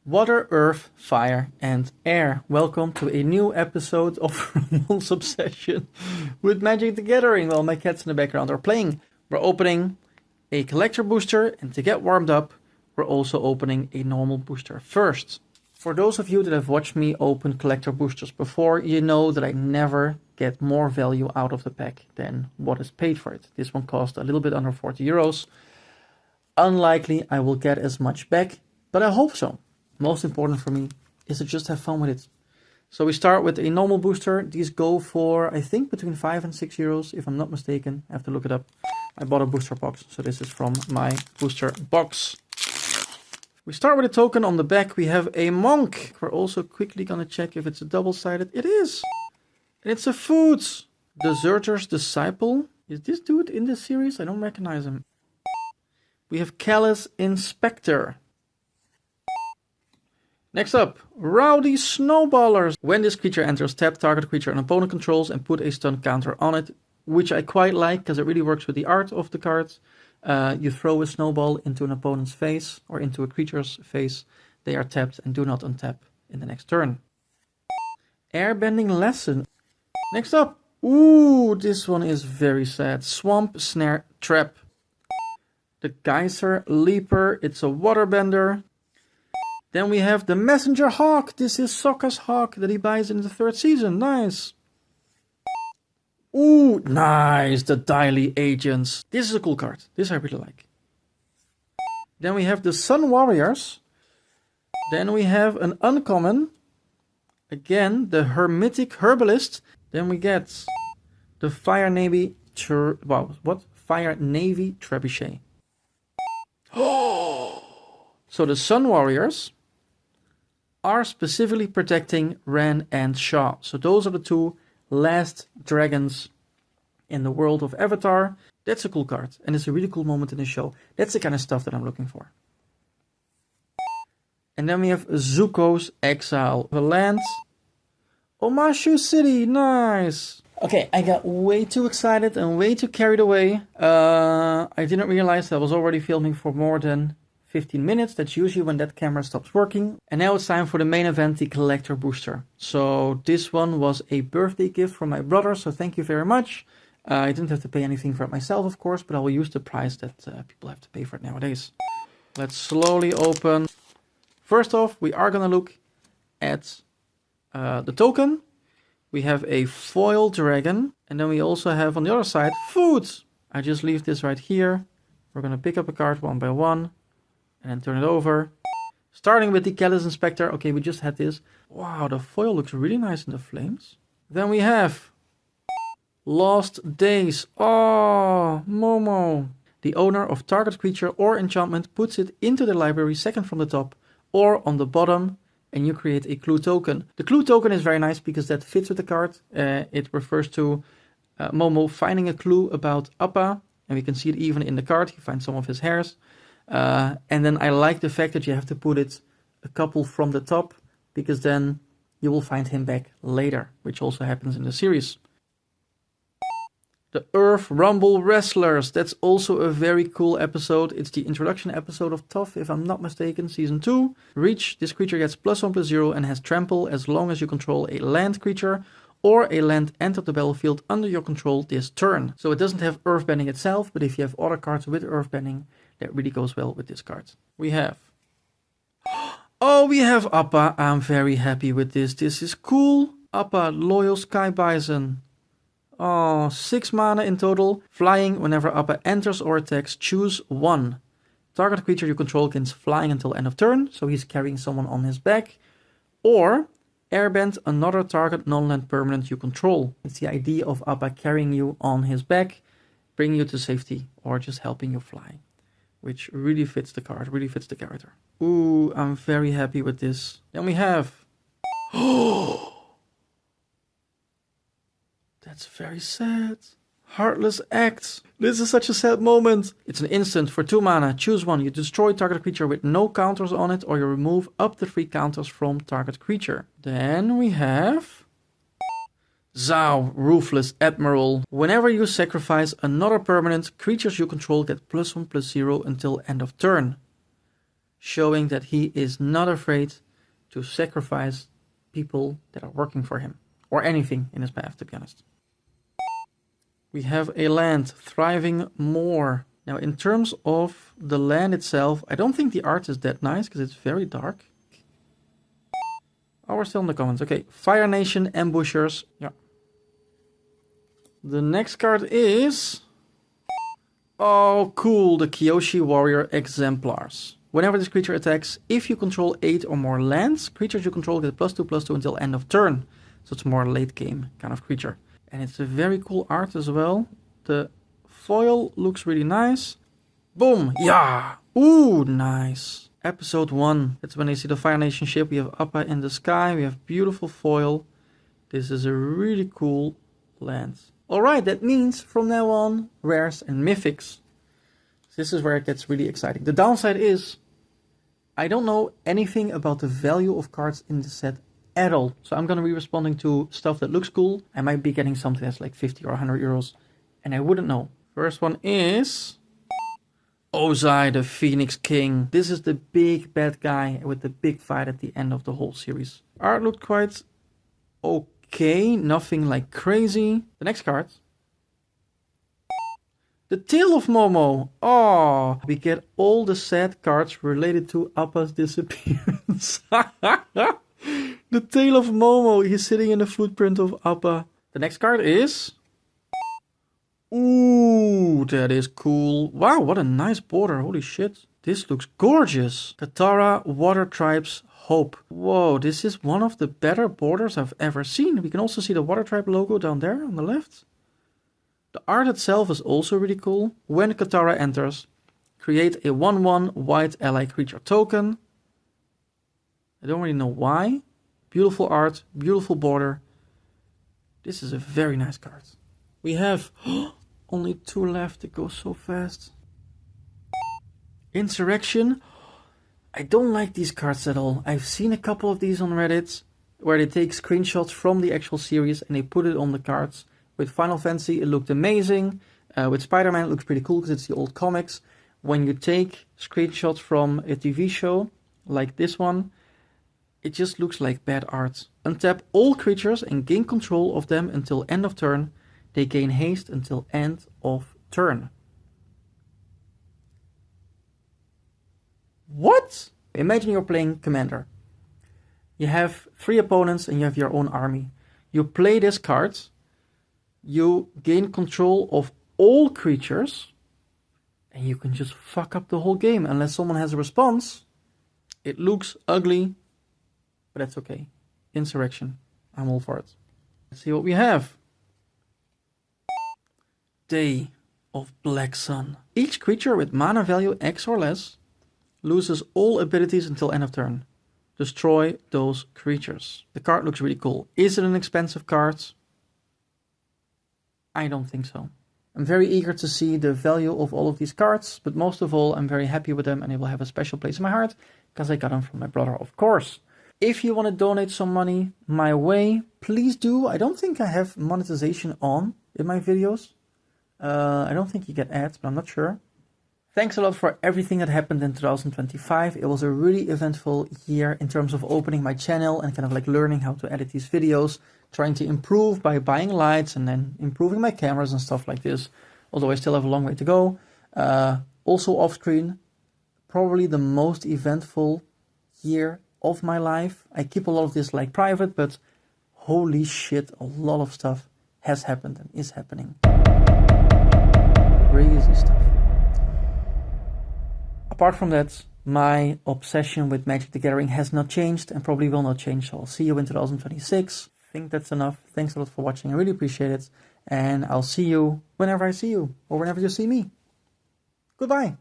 Water, Earth, Fire and Air. Welcome to a new episode of Ramon's Obsession with Magic the Gathering while my cats in the background are playing. We're opening a collector booster, and to get warmed up, we're also opening a normal booster first. For those of you that have watched me open collector boosters before, you know that I never get more value out of the pack than what is paid for it. This one cost a little bit under 40 euros. Unlikely I will get as much back, but I hope so. Most important for me is to just have fun with it. So we start with a normal booster. These go for, I think, between 5 and 6 euros, if I'm not mistaken. I have to look it up. I bought a booster box, so this is from my booster box. We start with a token. On the back we have a monk. We're also quickly gonna check if it's a double-sided. It is! And it's a food! Deserter's Disciple. Is this dude in this series? I don't recognize him. We have Callous Inspector. Next up, Rowdy Snowballers. When this creature enters, tap target creature an opponent controls and put a stun counter on it, which I quite like because it really works with the art of the cards. You throw a snowball into an opponent's face or into a creature's face. They are tapped and do not untap in the next turn. Airbending Lesson. Next up, ooh, this one is very sad. Swamp Snare Trap. The Geyser Leaper. It's a waterbender. Then we have the Messenger Hawk. This is Sokka's hawk that he buys in the 3rd season. Nice. Ooh, nice. The Daily Agents. This is a cool card. This I really like. Then we have the Sun Warriors. Then we have an uncommon. Again, the Hermetic Herbalist. Then we get the Fire Navy Fire Navy Trebuchet. So the Sun Warriors are specifically protecting Ren and Shaw. So those are the two last dragons in the world of Avatar. That's a cool card, and it's a really cool moment in the show. That's the kind of stuff that I'm looking for. And then we have Zuko's Exile. The land. Omashu City, nice. Okay, I got way too excited and way too carried away. I didn't realize I was already filming for more than 15 minutes. That's usually when that camera stops working. And now it's time for the main event, the collector booster. So this one was a birthday gift from my brother, so thank you very much. I didn't have to pay anything for it myself, of course, but I will use the price that people have to pay for it nowadays. Let's slowly open. First off, we are gonna look at the token. We have a foil dragon, and then we also have on the other side food. I just leave this right here. We're gonna pick up a card one by one. And then turn it over. Starting with the Callous Inspector. Okay, we just had this. Wow, the foil looks really nice in the flames. Then we have Lost Days. Oh, Momo. The owner of target creature or enchantment puts it into the library second from the top or on the bottom, and you create a clue token. The clue token is very nice because that fits with the card. It refers to Momo finding a clue about Appa, and we can see it even in the card. He finds some of his hairs. And then I like the fact that you have to put it a couple from the top, because then you will find him back later, which also happens in the series. The Earth Rumble Wrestlers. That's also a very cool episode. It's the introduction episode of Tough, if I'm not mistaken, season 2. Reach. This creature gets +1/+0 and has trample as long as you control a land creature or a land entered the battlefield under your control this turn. So it doesn't have earthbending itself, but if you have other cards with earthbending, that really goes well with this card. We have... Oh, we have Appa. I'm very happy with this. This is cool. Appa, Loyal Sky Bison. Oh, 6 mana in total. Flying. Whenever Appa enters or attacks, choose 1. Target creature you control gains flying until end of turn. So he's carrying someone on his back. Or airbend another target non-land permanent you control. It's the idea of Appa carrying you on his back, bringing you to safety, or just helping you fly. Which really fits the card, really fits the character. Ooh, I'm very happy with this. Then we have... Oh! That's very sad. Heartless Act. This is such a sad moment. It's an instant for 2 mana. Choose 1. You destroy target creature with no counters on it, or you remove up to 3 counters from target creature. Then we have... Zao, Ruthless Admiral. Whenever you sacrifice another permanent, creatures you control get +1/+0 until end of turn. showing that he is not afraid to sacrifice people that are working for him, or anything in his path, to be honest. We have a land, Thriving More. Now, in terms of the land itself, I don't think the art is that nice, because it's very dark. Oh, we're still in the comments. Okay, Fire Nation Ambushers. Yeah. The next card is... oh, cool, the Kyoshi Warrior Exemplars. Whenever this creature attacks, if you control 8 or more lands, creatures you control get +2/+2 until end of turn. So it's more late game kind of creature. And it's a very cool art as well. The foil looks really nice. Boom! Yeah! Ooh, nice. Episode 1. That's when they see the Fire Nation ship. We have Appa in the sky. We have beautiful foil. This is a really cool land. Alright, that means from now on, rares and mythics. This is where it gets really exciting. The downside is, I don't know anything about the value of cards in the set at all. So I'm going to be responding to stuff that looks cool. I might be getting something that's like 50 or 100 euros. And I wouldn't know. First one is... Ozai, the Phoenix King. This is the big bad guy with the big fight at the end of the whole series. Art looked quite okay. Nothing like crazy. The next card. The Tale of Momo. Oh, we get all the sad cards related to Appa's disappearance. The Tale of Momo. He's sitting in the footprint of Appa. The next card is... ooh, that is cool. Wow, what a nice border. Holy shit. This looks gorgeous. Katara, Water Tribe's Hope. Whoa, this is one of the better borders I've ever seen. We can also see the Water Tribe logo down there on the left. The art itself is also really cool. When Katara enters, create a 1/1 white ally creature token. I don't really know why. Beautiful art, beautiful border. This is a very nice card. We have only 2 left. It goes so fast. Insurrection. I don't like these cards at all. I've seen a couple of these on Reddit where they take screenshots from the actual series and they put it on the cards. With Final Fantasy, it looked amazing. With Spider-Man, it looks pretty cool because it's the old comics. When you take screenshots from a TV show, like this one, it just looks like bad art. Untap all creatures and gain control of them until end of turn. They gain haste until end of turn. What? Imagine you're playing Commander. You have 3 opponents and you have your own army. You play this card. You gain control of all creatures. And you can just fuck up the whole game unless someone has a response. It looks ugly. But that's okay. Insurrection. I'm all for it. Let's see what we have. Day of Black Sun. Each creature with mana value X or less loses all abilities until end of turn. Destroy those creatures. The card looks really cool. Is it an expensive card? I don't think so. I'm very eager to see the value of all of these cards, but most of all, I'm very happy with them and they will have a special place in my heart because I got them from my brother, of course. If you want to donate some money my way, please do. I don't think I have monetization on in my videos. I don't think you get ads, but I'm not sure. Thanks a lot for everything that happened in 2025. It was a really eventful year in terms of opening my channel and kind of like learning how to edit these videos, trying to improve by buying lights and then improving my cameras and stuff like this. Although I still have a long way to go. Also off screen, probably the most eventful year of my life. I keep a lot of this like private, but holy shit, a lot of stuff has happened and is happening. Crazy stuff. Apart from that, my obsession with Magic the Gathering has not changed and probably will not change. So I'll see you in 2026. I think that's enough. Thanks a lot for watching. I really appreciate it. And I'll see you whenever I see you or whenever you see me. Goodbye.